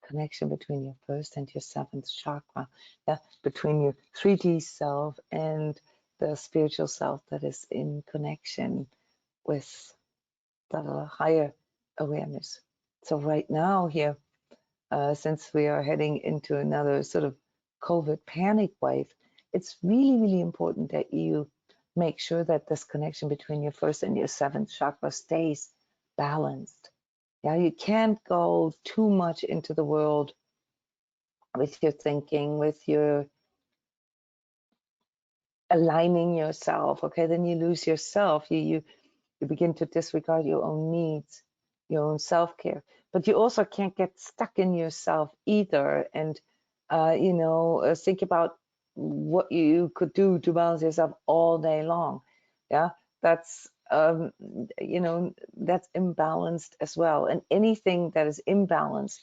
connection between your first and your seventh chakra, yeah, between your 3D self and the spiritual self that is in connection with the higher awareness. So right now here, since we are heading into another sort of COVID panic wave, it's really, really important that you make sure that this connection between your first and your seventh chakra stays balanced. Yeah, you can't go too much into the world with your thinking, with your aligning yourself. Okay, then you lose yourself. You begin to disregard your own needs, your own self-care. But you also can't get stuck in yourself either, and you know, think about what you could do to balance yourself all day long. Yeah, that's you know, that's imbalanced as well. And anything that is imbalanced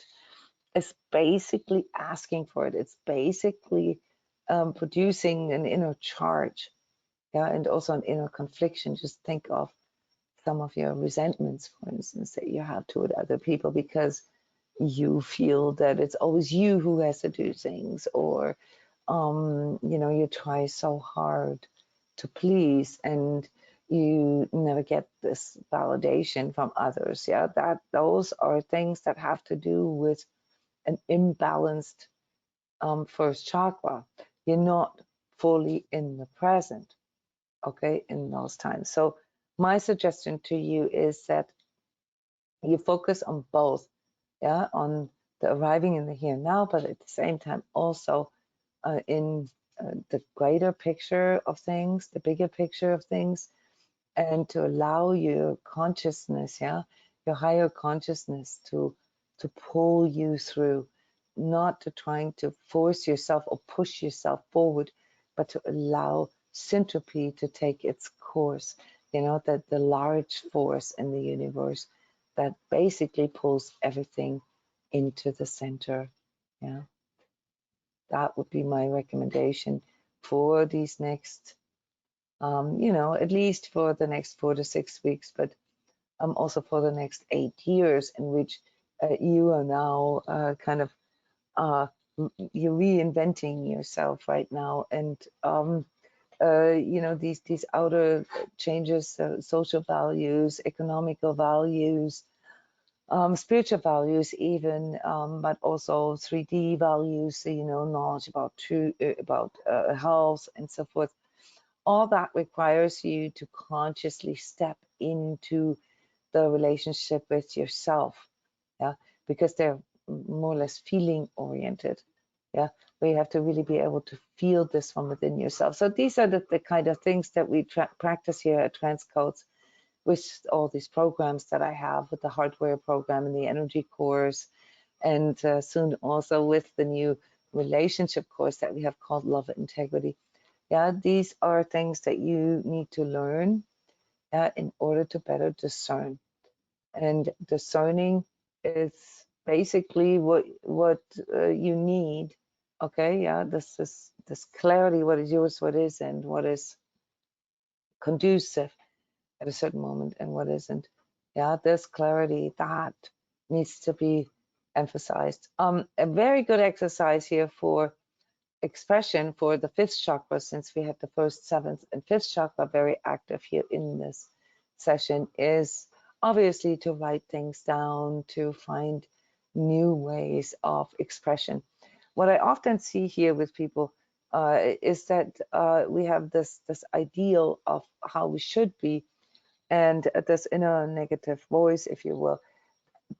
is basically asking for it. It's basically producing an inner charge, yeah, and also an inner confliction. Just think of some of your resentments, for instance, that you have toward other people because you feel that it's always you who has to do things, or you know, you try so hard to please and you never get this validation from others. Yeah, that those are things that have to do with an imbalanced first chakra. You're not fully in the present, okay, in those times. So my suggestion to you is that you focus on both, yeah, on the arriving in the here and now, but at the same time also in the greater picture of things, the bigger picture of things, and to allow your consciousness, yeah, your higher consciousness to pull you through, not to trying to force yourself or push yourself forward, but to allow syntropy to take its course, you know, that the large force in the universe that basically pulls everything into the center. Yeah, that would be my recommendation for these next you know, at least for the next 4 to 6 weeks, but also for the next 8 years, in which you are now kind of you're reinventing yourself right now, and you know, these outer changes, social values, economical values, spiritual values, even, but also 3D values. So, you know, knowledge about health and so forth. All that requires you to consciously step into the relationship with yourself, yeah, because they're more or less feeling oriented, yeah, where you have to really be able to feel this from within yourself. So these are the kind of things that we practice here at transCODES with all these programs that I have, with the hardware program and the energy course, and soon also with the new relationship course that we have called Love Integrity. Yeah, these are things that you need to learn in order to better discern. And discerning is basically what you need. Okay, yeah, this clarity, what is yours, what isn't, what is conducive at a certain moment and what isn't. Yeah, this clarity that needs to be emphasized. A very good exercise here for expression for the fifth chakra, since we have the first, seventh, and fifth chakra very active here in this session, is obviously to write things down, to find new ways of expression. What I often see here with people is that we have this ideal of how we should be, and this inner negative voice, if you will,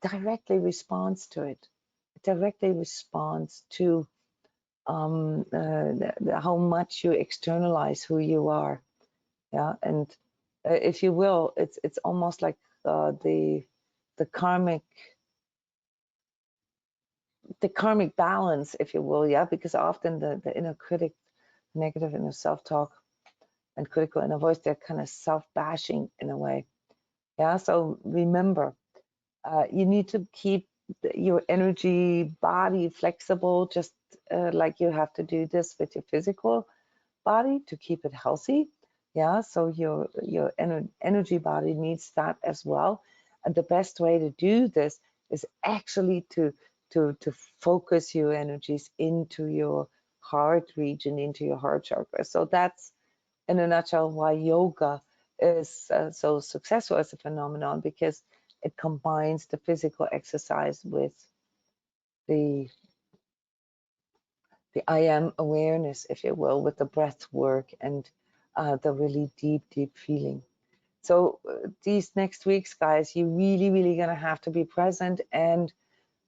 directly responds to it. It directly responds to how much you externalize who you are, yeah. And if you will, it's almost like the karmic balance, if you will, yeah, because often the inner critic, negative inner self-talk and critical inner voice, they're kind of self-bashing in a way, yeah. So remember, you need to keep your energy body flexible, just like you have to do this with your physical body to keep it healthy. Yeah, so your energy body needs that as well. And the best way to do this is actually to focus your energies into your heart region, into your heart chakra. So that's in a nutshell why yoga is so successful as a phenomenon, because it combines the physical exercise with the I am awareness, if you will, with the breath work and the really deep feeling. So these next weeks, guys, you really gonna have to be present and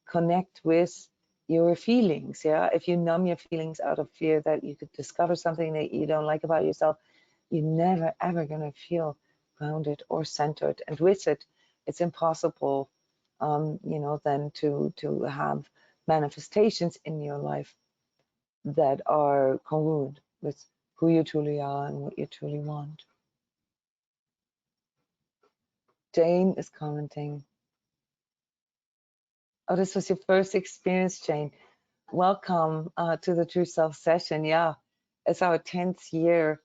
connect with your feelings. Yeah, if you numb your feelings out of fear that you could discover something that you don't like about yourself, you're never ever gonna feel grounded or centered. And with it, it's impossible, you know, then to have manifestations in your life that are congruent with who you truly are and what you truly want. Jane is commenting. Oh, this was your first experience, Jane. Welcome to the True Self session. Yeah, it's our 10th year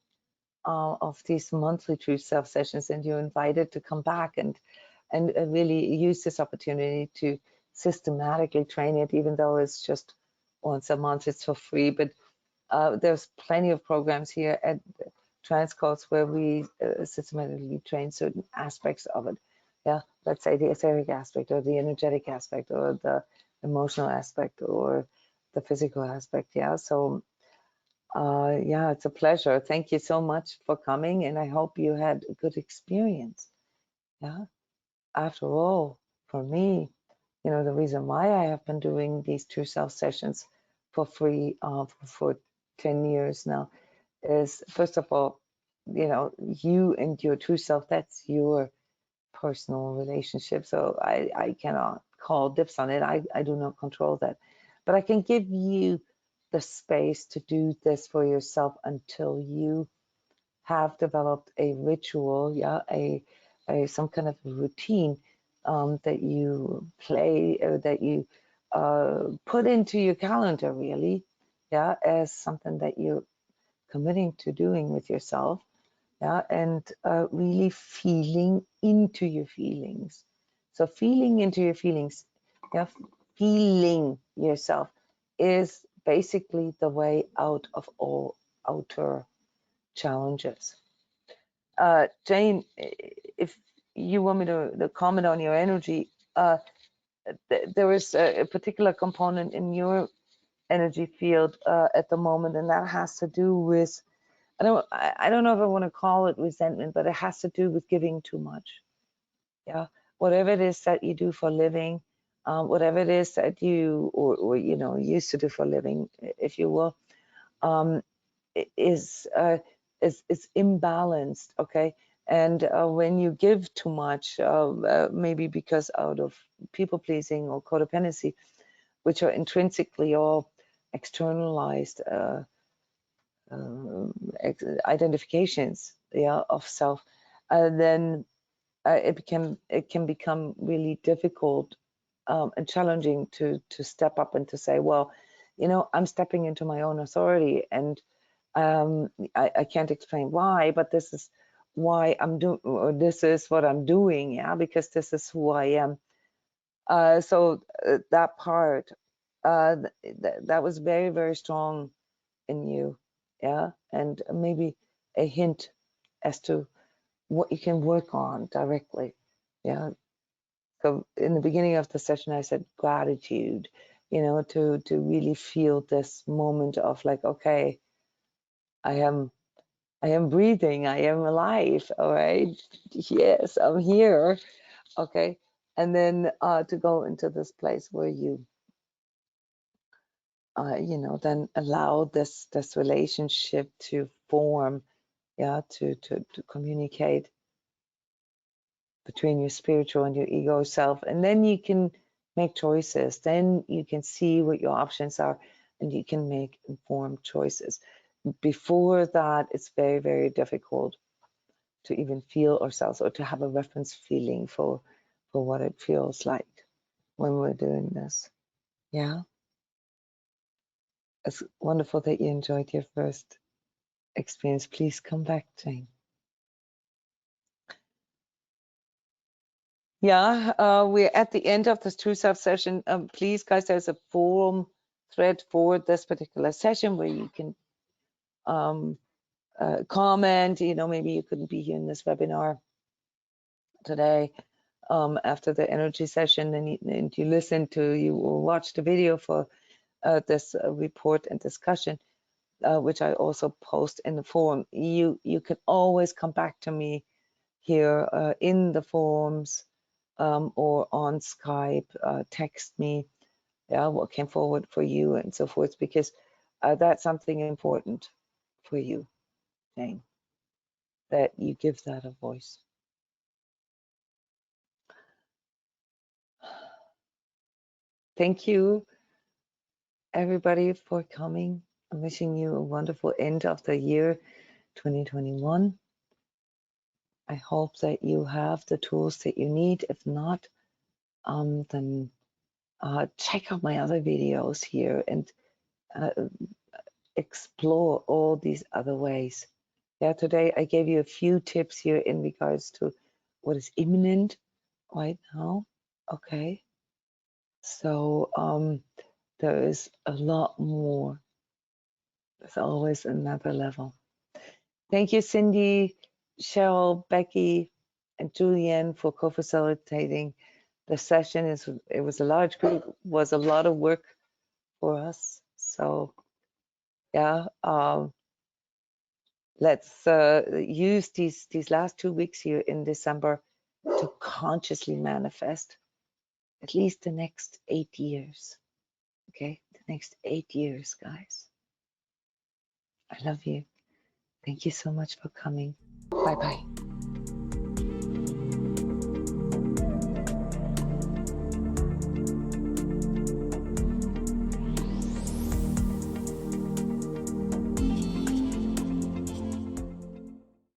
of these monthly True Self sessions, and you're invited to come back and really use this opportunity to systematically train it, even though it's just once a month, it's for free. But there's plenty of programs here at transCODES where we systematically train certain aspects of it. Yeah, let's say the etheric aspect, or the energetic aspect, or the emotional aspect, or the physical aspect. Yeah, so yeah, it's a pleasure. Thank you so much for coming, and I hope you had a good experience. Yeah, after all, for me, you know, the reason why I have been doing these true self sessions for free for 10 years now is, first of all, you know, you and your true self, that's your personal relationship. So I cannot call dibs on it. I do not control that. But I can give you the space to do this for yourself until you have developed a ritual, yeah, some kind of routine that you play or that you put into your calendar, really, yeah, as something that you're committing to doing with yourself, yeah, and really feeling into your feelings. So feeling into your feelings, yeah, feeling yourself is basically the way out of all outer challenges. Jane, if you want me to comment on your energy, there is a particular component in your energy field at the moment, and that has to do with, I don't know if I want to call it resentment, but it has to do with giving too much. Yeah, whatever it is that you do for a living, whatever it is that you or you know used to do for a living, if you will, um, is imbalanced. Okay, and when you give too much, maybe because out of people pleasing or codependency, which are intrinsically all externalized identifications, yeah, of self, then it can become really difficult and challenging to step up and to say, well, you know, I'm stepping into my own authority, and I can't explain why, but this is why I'm doing, or this is what I'm doing, yeah, because this is who I am. So that part, that was very, very strong in you, yeah, and maybe a hint as to what you can work on directly, yeah. So in the beginning of the session, I said gratitude, you know, to really feel this moment of like, okay, I am breathing, I am alive, all right, yes, I'm here, okay, and then to go into this place where you you know, then allow this relationship to form, yeah, to communicate between your spiritual and your ego self, and then you can make choices. Then you can see what your options are, and you can make informed choices. Before that, it's very, very difficult to even feel ourselves or to have a reference feeling for what it feels like when we're doing this. Yeah, it's wonderful that you enjoyed your first experience. Please come back, Jane. Yeah, we're at the end of this True Self session. Please, guys, there's a forum thread for this particular session where you can comment. You know, maybe you couldn't be here in this webinar today after the energy session, and you listen to, you will watch the video for this report and discussion, which I also post in the forum. You can always come back to me here in the forums or on Skype, text me, yeah, what came forward for you and so forth, because that's something important for you, Jane, that you give that a voice. Thank you, everybody, for coming. I'm wishing you a wonderful end of the year 2021. I hope that you have the tools that you need. If not, then check out my other videos here and explore all these other ways. Yeah, today I gave you a few tips here in regards to what is imminent right now. Okay, so there is a lot more. There's always another level. Thank you, Cindy, Cheryl, Becky, and Julianne for co-facilitating the session. It was a large group, was a lot of work for us. So yeah, let's use these last 2 weeks here in December to consciously manifest at least the next 8 years. Okay, the next 8 years, guys. I love you. Thank you so much for coming. Bye-bye.